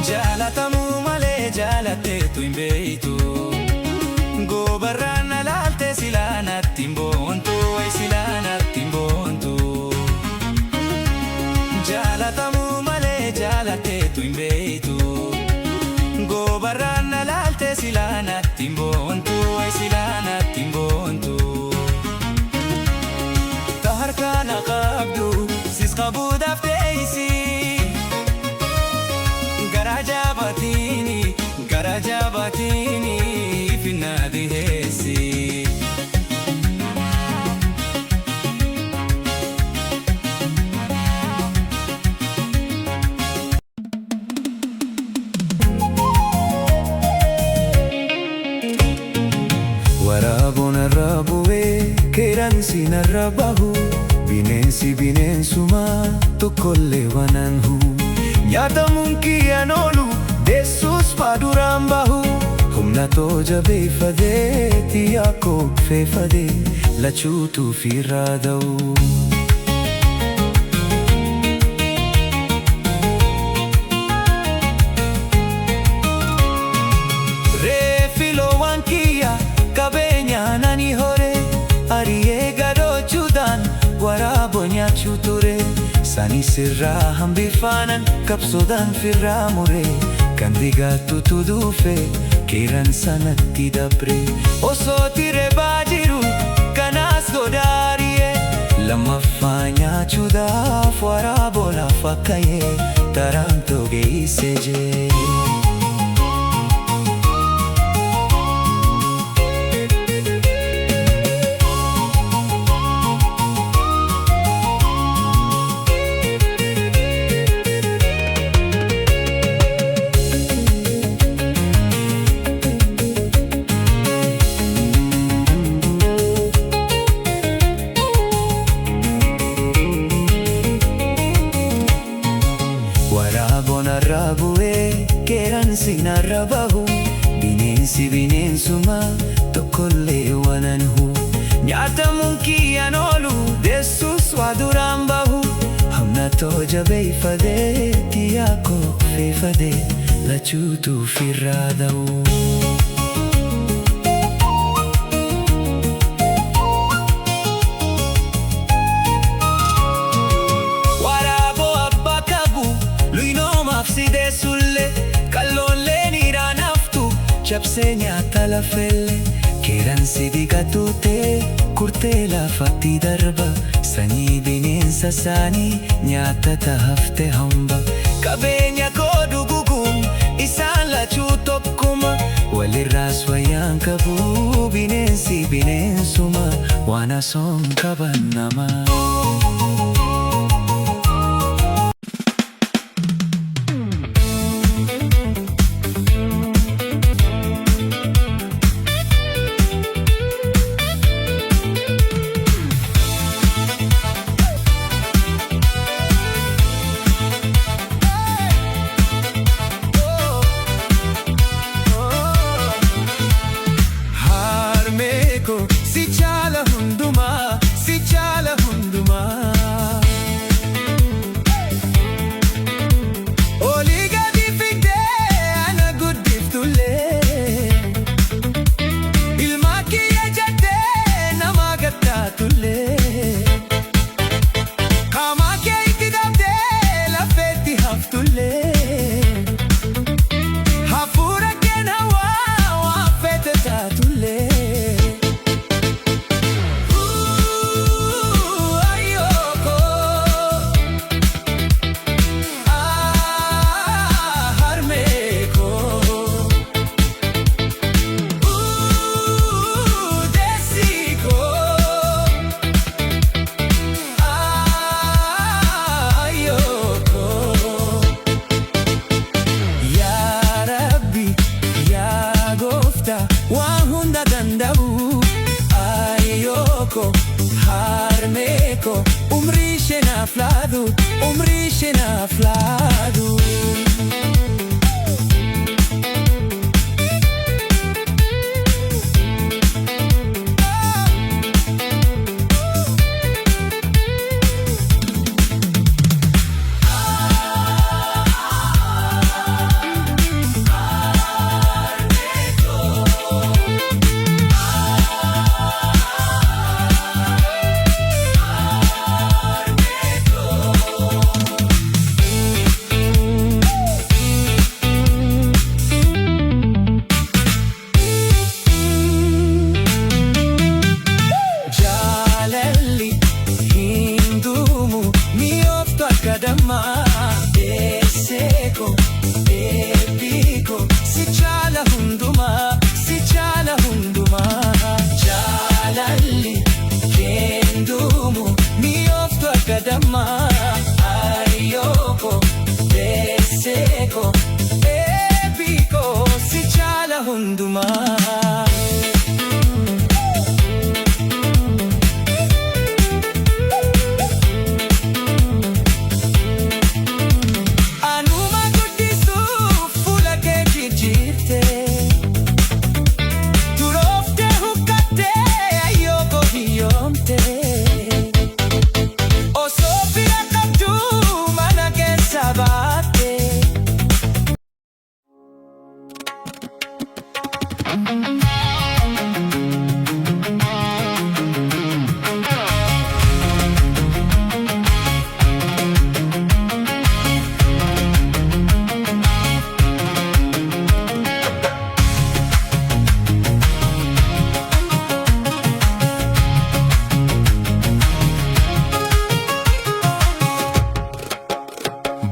Jaalatamuu malee jaalateetu hin beeytu. Goobarraan alaalte silaa natti hin boontu. Way silaa natti hin boontu. Jaalatamuu malee jaalateetu hin beeytu. Goobarraan alaalte silaa natti hin boontu. Way silaa natti hin boontu. Ta harkaan qabdu sis qabuudhaaf teeysi. Gara jabatini finna dhiheessi. Waraaboon irra bu'ee qeeransi narra bahu. Bineensi bineensuma tokkollee waan hu. Nyaatamuun kiyyaan oolu deessus faaduraan bahu. Humna too jabeeffadee xiyyaa koo feeffadee lachuutu firraa da'u. Reeffi loowwan kiyya qabeenyaan ani hore. Ari'ee gadoochuudhaan waraaboo nyaachuu ture. Sani sirraa hambifaanan qabsoodhaan firraa muree. Kan digaatutu dhufe qeeran sanatti dabre. Osoo tireebaa jiru kanaas godaariyee. Lammaffaa nyaachuudhaaf waraaboo lafa kaayee taraan togeessee jee. Narra bu'ee qeeransi narra bahu. Bineensi bineensuma tokkollee waan hu. Nyaatamuun kiyyaan oolu deessus waa duraan bahu. Humna too jabeeffadee xiyyaa koo feeffadee lachuutu firraa da'u. Sidee sulle kalloolleen iraan haftu cabsee nyaata lafelle. Qeeransi digatutee kurtee lafatti darba. Sanyii bineensa isaanii nyaata tahafte hamba. Qabeenya koo duguguun isaan lachuu tokkuma. Walirraas wayyaan qabu bineensi bineensuma waan asoon qaban nama. Si chala hunduma. Oliga di fide ana guddiftulle. Ilma kiyya jette nama gattaatulle. Qaama kee itti dabdee lafeetti haftulle. Hafuura keen hawaa waan fete taatulle. Harmeko umrishe na fladu. Eebiko si caala hundumaa, si caala hundumaa. Jaalalli keendumu mi'ooftu akka dammaa. Ayyoko deesseko eebiko si caala hundumaa.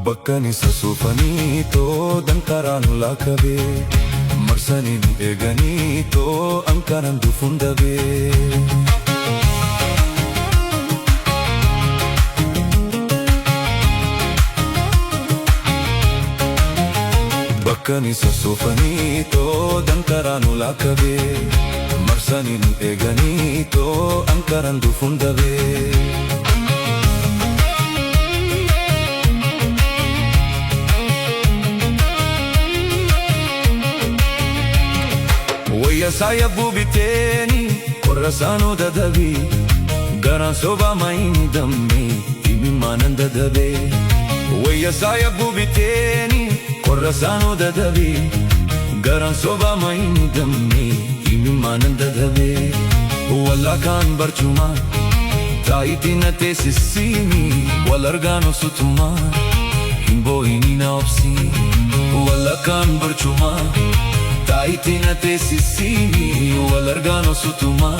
Bakka ni sassuufanii too dankaraan laakabee marsanii nu eeganii too ankaraan dhufuun dabee. Bakka ni sassuufanii too dankaraan laakabee marsanii nu eeganii too ankaraan dhufuun dabee. Wayya saya bubiteeni korra saanoo dadhabee garaan sobaa maayini dammee imimaanan dadhabee. Wayya saya bubiteeni korra saanoo dadhabee garaan sobaa maayini dammee imimaanan dadhabee. Wallaakaan barcumaa taayitii na teessisiimi wal argaan osutumaa hin boo'ini na obsii. Wallaakaan barcumaa taayitii na teessisiimi wal argaan osutumaa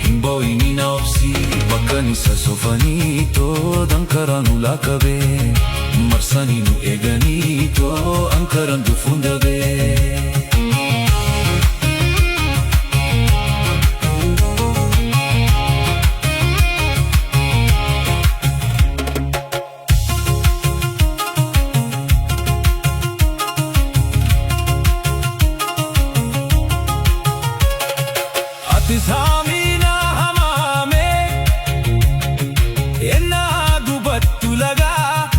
hin boo'ini na obsii. Bakka ni sassuufanii too dankaraan laakabee marsanii nu eeganii too ankaraan dhufuun dabee. Saamina hamaame ennaa gubattu lagaa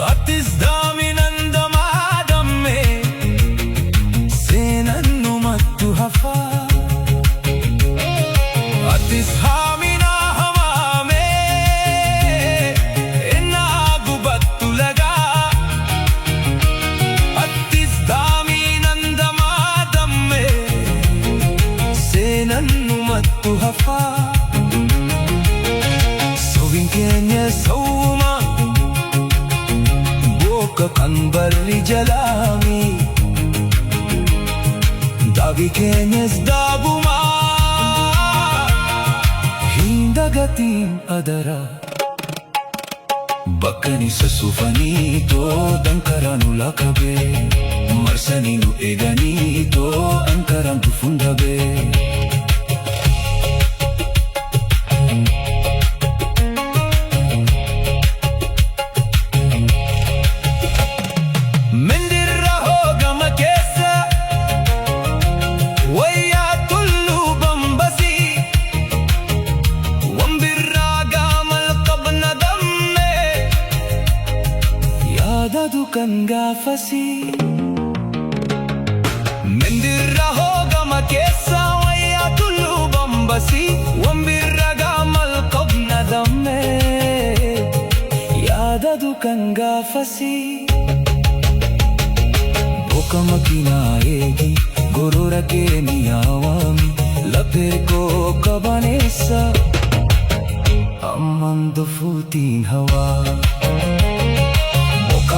attis daaminan damaa damme seenan numattu hafaa. Attis haamina hamaame ennaa gubattu lagaa attis daaminan damaa damme numattu hafaa. Soowin keenya sawuma bokka kan barri jalaami daabii keenyas daabuma hin dagatiin adara. Bakka ni sassuufanii too dankaraan laakabee marsanii nu eeganii too ankaraan dhufuun dabee. Kan gaafasi mendirra hoogama keessa wayyaa tulluu bambasi wambirra gaamal qabna damme yaadadu kan gaafasi. Boka makiinaa eegi gorora keeni yaawami laphee koo qabaneessa amman dofuutiin hawaa.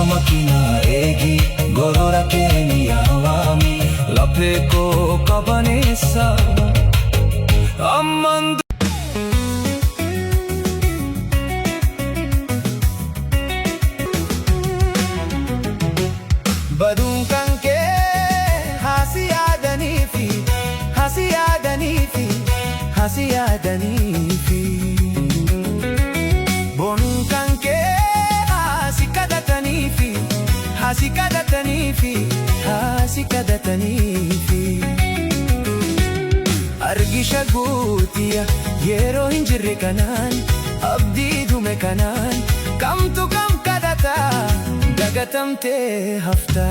Makiinaa eegi gorora keeni yaawami laphee koo qabaneessa amman. baduun kan kee haasi yaadaniifi haasi yaadaniifi haasi yaadaniifi bonuun kan kee haasi kadhataniifi haasi kadhataniifi haasi kadhataniifi argisha guutiya yeroo hin jirre kanaan abdii dume kanaan kamtu kam kadhata dagatamtee hafta.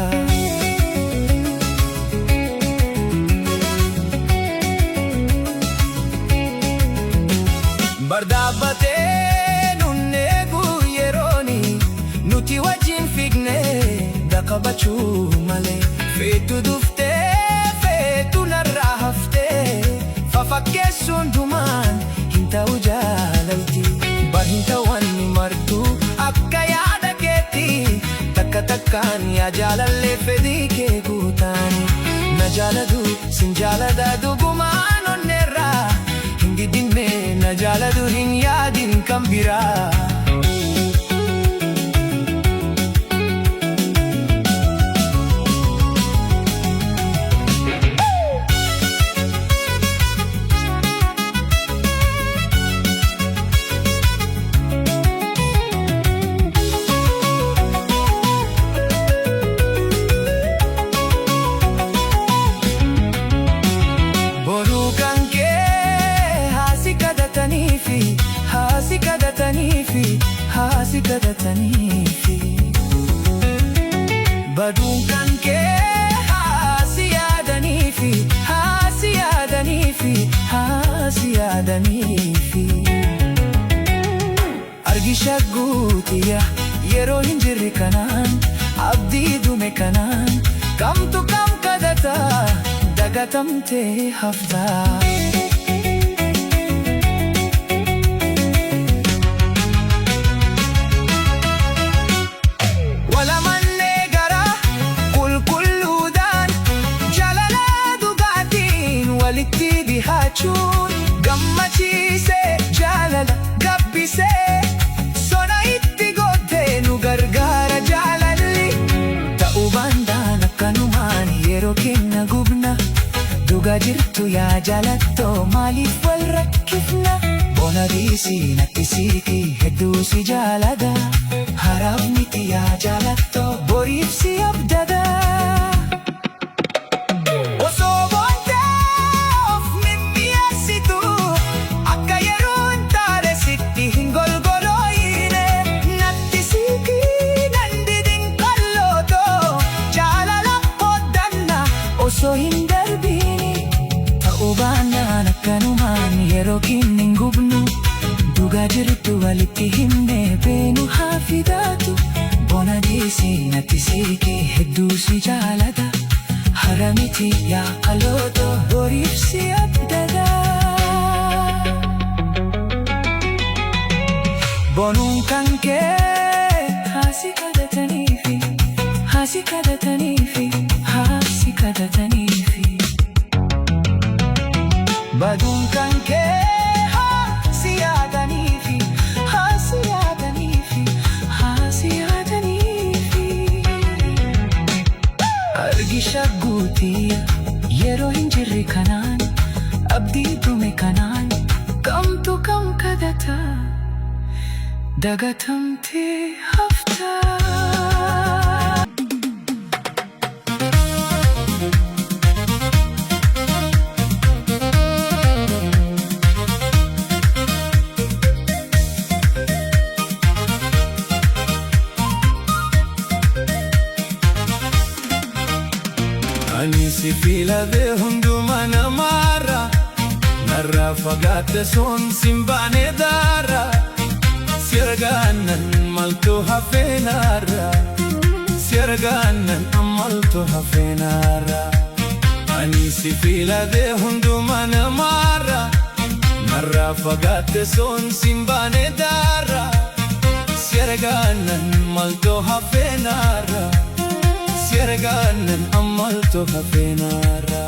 Bardaabatee nun eegu yerooni nuti wajjin fiigne daqabachuu malee feetu duftee feetu narraa haftee fafakkeessuun dumaan hin ta'u jaalalti bar hin ta'wan martuu akka yaada keetti takka takkaan yaa jaalallee fedhii kee guutaani na jaaladu sin jaalada dhugumaan onneerraa hin didinne na jaaladu hin yaadin kan biraa. Haasi kadhataniifi baduun kan kee haasi yaadaniifi haasi yaadaniifi haasi yaadaniifi argisha guutiya yeroo hin jirre kanaan abdii dume kanaan kamtu kam kadhata dagatamtee hafta. Walitti dhihaachuun gammachiisee jaalala gabbisee sona itti goottee nu gargaara jaalalli ta'uu baandaan akkanumaan yeroo kenna gubna dhugaa jirtu yaa jaalattoo maaliif wal rakkifna bona dhiisii natti siiqii hedduu si jaalada haraaf miti yaa jaalattoo boriif si abdada. Osoo hin darbiini ta'uu baannaan akkanumaan yeroo kenna hin gubnu dhugaa jirtu walitti himnee beenu haa fidaatu bona dhiisii natti siiqee hedduu si jaalada hara miti yaa qalooto boriif si abdada. Bonuun kan kee haasi kadhataniifi haasi kadhataniifi haasi kadhataniifi baduun kan kee haasi yaadaniifi haasi yaadaniifi haasi yaadaniifi argisha guutiya yeroo hin jirre kanaan abdii dume kanaan kamtu kam kadhata dagatamtee hafta. Ani si filadhee hundumaa namaarra narraa fagaatte soon simbaane daarra si argaanan maltu hafeenaarra si argaanan maltu hafeenaarra. Ani si filadhee hundumaa namaarra narraa fagaatte soon simbaane daarra si argaanan maltu hafeenaarra si argaanan maltu hafeenaarra.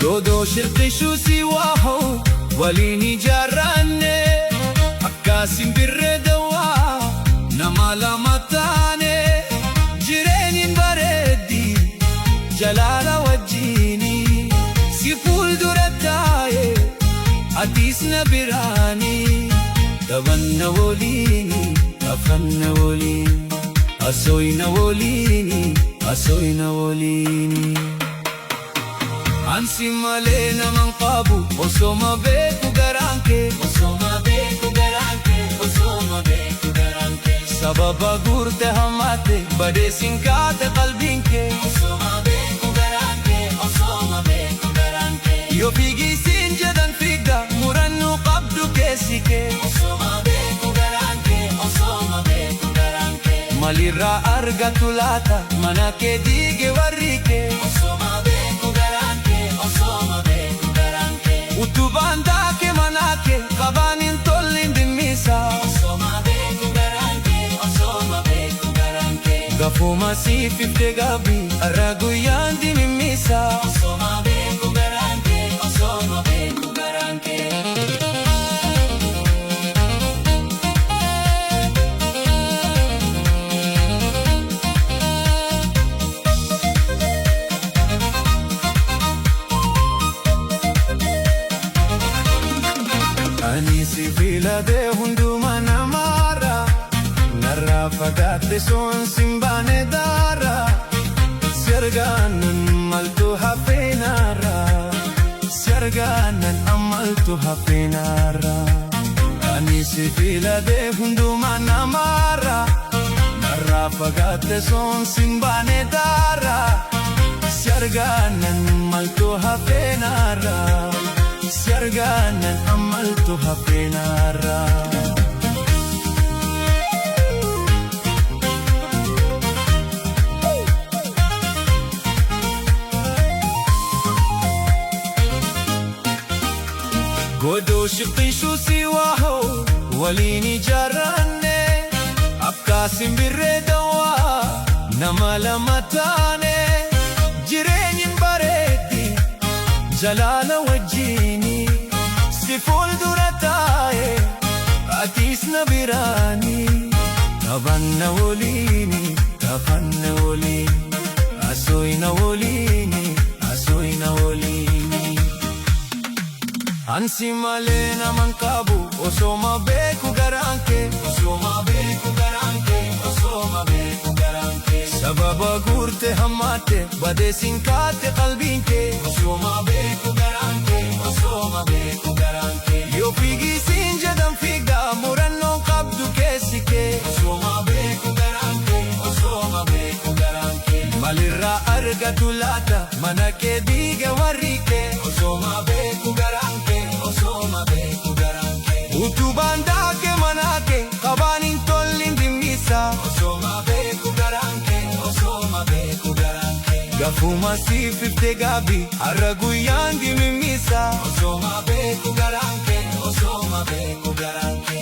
Godoo shirqishuu si waahoo waliin ijaarranne akka simbirree dawaa nama lama taane jireenyin bareeddi jalaala wajjini si fuuldura taaye atis na biraani taphanna waliini taphanna waliini asoyna waliini asoyna waliini. Ansi malee naman qabu osoma beeku garanke osoma beeku garanke osoma beeku garanke sababa gurte hamate badeesin kaate qalbinke osoma beeku garanke osoma beeku garanke yoo fiigisin jedhan fiigda murannoo qabdu keessike osoma beeku garanke osoma beeku garanke malirraa argatu laata mana kee diige warrike osoma beeku garanke osoma beeku garanke utubaan daake manake qabaanin tollin dimmisa osoma beeku garanke osoma beeku garanke gafuma siififte gabi arra guyyaan dimimmisa osoma beeku garanke osoma beeku garanke. Ani si filade hunduma namara narraa fagaatte soon simbaane daara sergaanan maltu hafeenaara sergaanan amaltu hafeenaara. Ani si filade hunduma namara narraa fagaatte soon simbaane daara sergaanan maltu hafeenaara sergaanan amaltu hafeenaara. Godoo shirqishuu si waahoo waliin ijaarranne akka simbirree dawaa nama lama taane jireenyin bareeddi jalaala wajjini si fuuldura taaye atis na biraani taphanna waliini taphanna waliini asoyna waliini asoyna waliini. Ansi malee naman qabu osoma beeku garanke osoma beeku garanke osoma beeku garanke sababa gurte hamate badeesin kaate qalbinke osoma beeku garanke osoma beeku garanke yoo fiigisin jedhan fiigda murannoo qabdu keessike osoma beeku garanke osoma beeku garanke malirraa argatu laata mana kee diige warrike osoma beeku garanke osoma beeku garanke utubaan daake manake qabaanin tollin dimmisa osoma beeku garanke osoma beeku garanke gafuma siififte gabi arra guyyaan dimimmisa osoma beeku garanke osoma beeku garanke.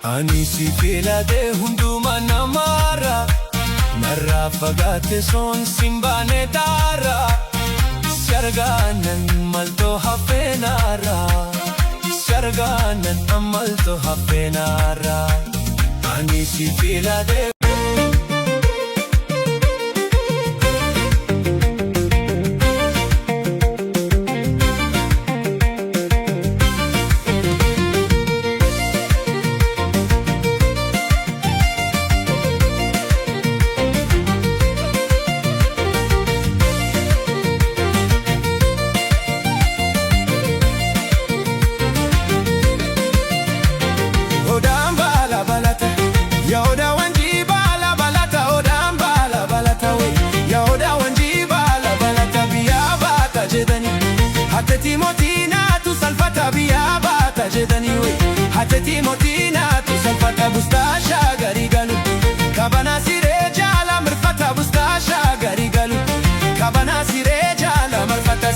Ani si filade hunduma namara narraa fagaatte soon simbaane daara sergaanan maltu hafeenaara sergaanan amaltu hafeenaara. Ani si filade Hatati motina tu salfata biya bata jedani we hatati motina tu salfata bustasha gari galu kabana sire jala marfata bustasha gari galu kabana sire jala marfata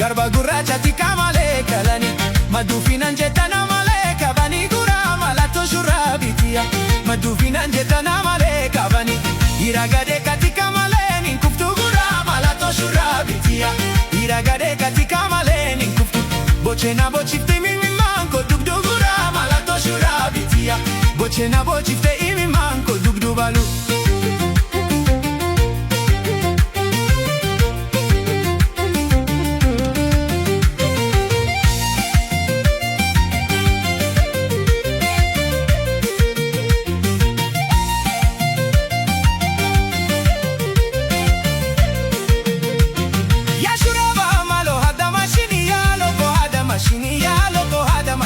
garba gurraacha tika malee kalani maduufinan jetana malee kabani gura malato shurabitiya maduufinan jetana malee kabani iragade katika malee ninkuftu gura malato shurabitiya iragade katika malee ninkuftu bochena bochifte mimi manko dugdu gura malato shurabitiya bochena bochifte imi manko dugdu balu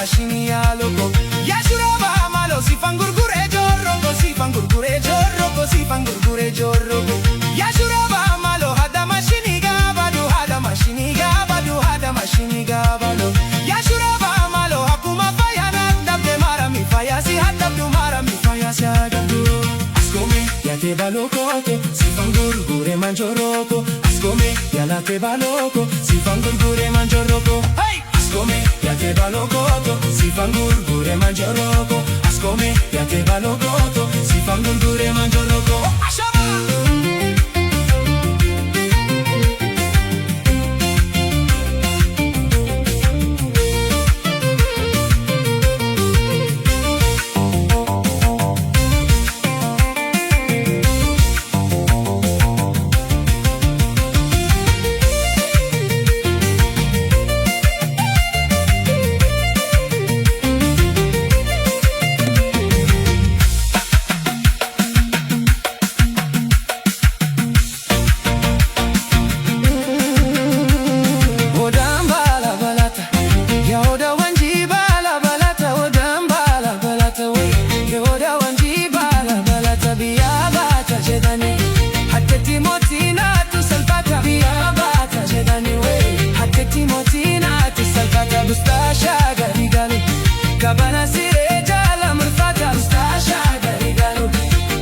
mashini ya loco ya shuraba malo sifan gurgure jorro sifan gurgure jorro sifan gurgure jorro ya shuraba malo hada mashini gabado hada mashini gabado hada mashini gabado ya shuraba malo hakuma fayana dabde mara mi fayasi hadabdu mara mi fayasi hadabdu askome ya te baloko sifan gurgure manjoroko askome ya la te baloko sifan gurgure manjoroko hey askome ya te balogoto sifan gurgure manjoroko askome ya te balogoto sifan gurgure manjoroko ashaba Kabana sireja la marfata mustasha garigalu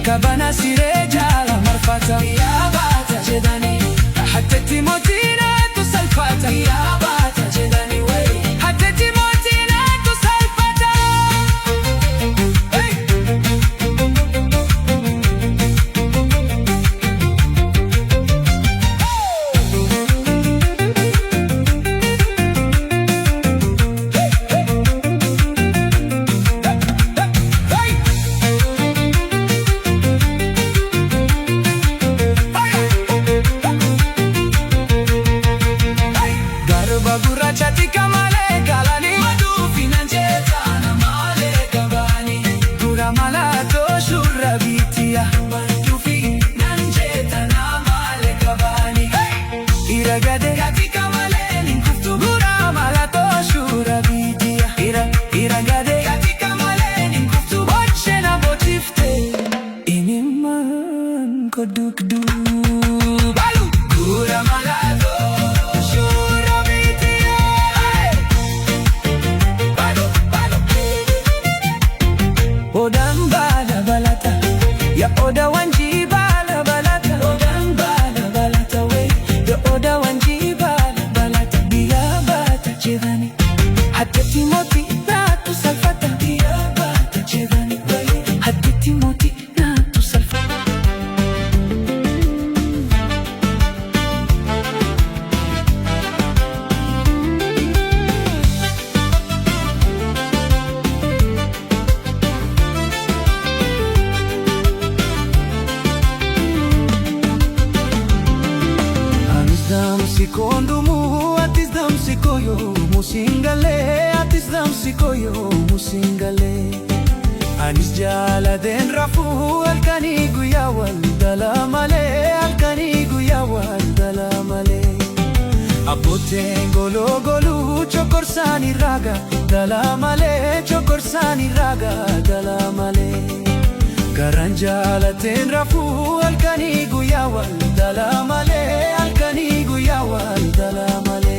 kabana sireja la marfata ya bata jedani hatta timotina tusalfata ya bata jedani we hatta timotina tusalfata hey chatika male kalani madufinan jetana male kabani gura malato shurabitiya madufinan jetana male kabani iragade katika male ninkuftu gura malato shurabitiya iragade katika male ninkuftu bochena bochifte iniman kodukdu balu gura malato oda wanji bala balata odan bala balata we the oda wanji bala balata biya bata chevani hatta timoti na tu salfata biya bata chevani we hatta timoti na tu salfata Sikondumu atis dam sikoyo musingale atis dam sikoyo musingale anis jala den rafu alkani guya wal dalamale alkani guya wal dalamale abote golo golu chokorsani raga dalamale chokorsani raga dalamale garanjala ten rafu alkani guya wal dalamale alkani guya wal dalamale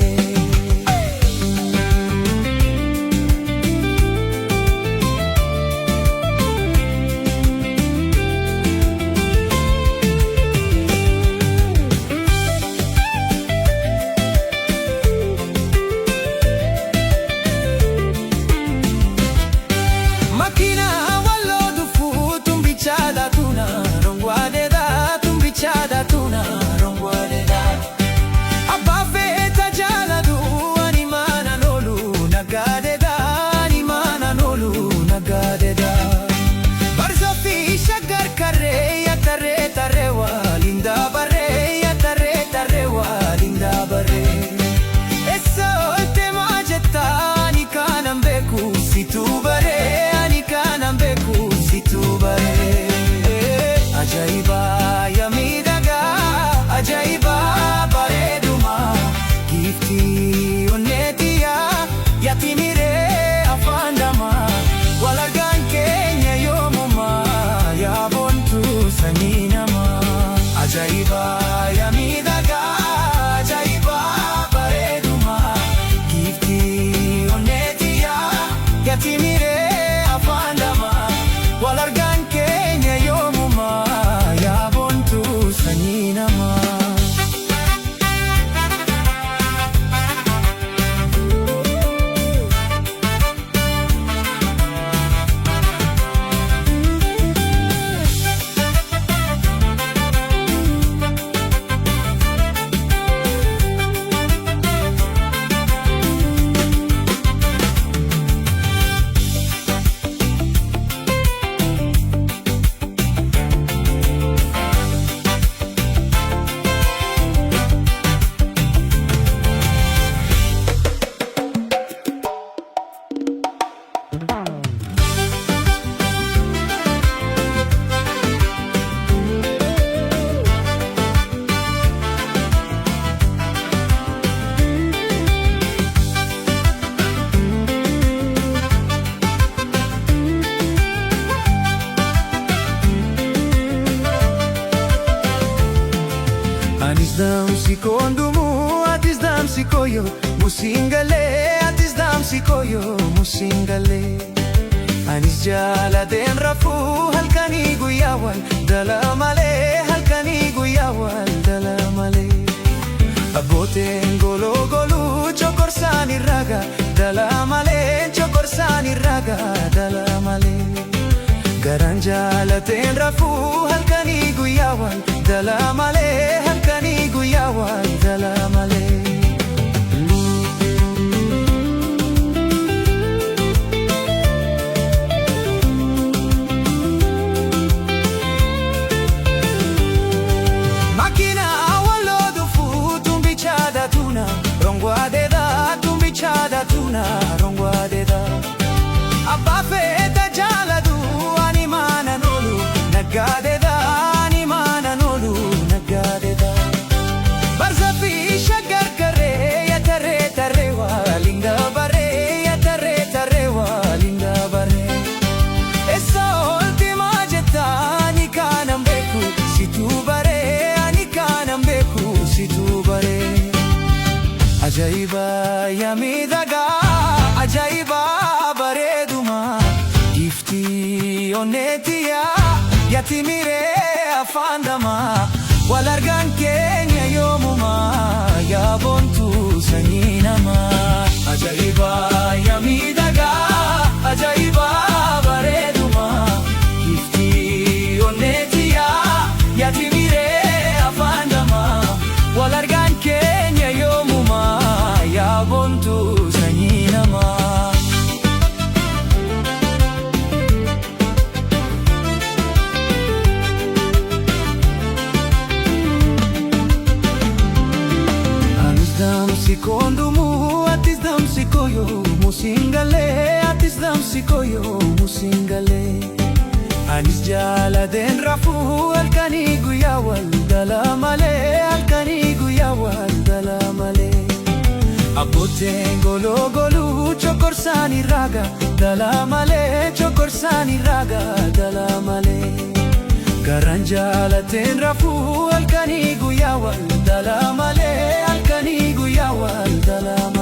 damsi kondumu atis damsi koyo musingale atis damsi koyo musingale anis jalateen rafuu halkanii guyyaa wal dhala malee halkanii guyyaa wal dhala malee abbooteen gologoluu cokorsaan irraga dhala malee cokorsaan irraga dhala malee garaan jalateen rafuu halkanii guyyaa wal dhala malee halkanii guyyaa wal dhala malee. Rongwaadeda abbaa feeta jaalatu ani maana noolu naggaadeda ani maana noolu naggaadeda barza fi shaggar karee yataree taree waalinga baree yataree taree waalinga baree eessa oolti maa jetta ani kaanan beeku situu baree ani kaanan beeku situu baree ajaa'iba yaa miidhagaa ajaa'iba bareeduma giftii onneetiyaa yaati miree afaan damaa wal argaan keenya yoomumaa yaa boontuu sanyii namaa ajaa'iba yaa miidhagaa ajaa'iba bareeduma giftii onneetiyaa yaati miree afaan damaa wal argaan keenya yoomumaa yaa boontuu sanyii namaa. Anis damsi kondumu atis damsi koyo musingale atis damsi koyo musingale anis jalateen rafuu halkanii guyyaa wal dhala malee halkanii guyyaa wal dhala malee abbooteen gologoluu cokorsaan irraga dhala malee cokorsaan irraga dhala malee garaan jalateen rafuu halkanii guyyaa wal dhala malee halkanii guyyaa wal dhala malee.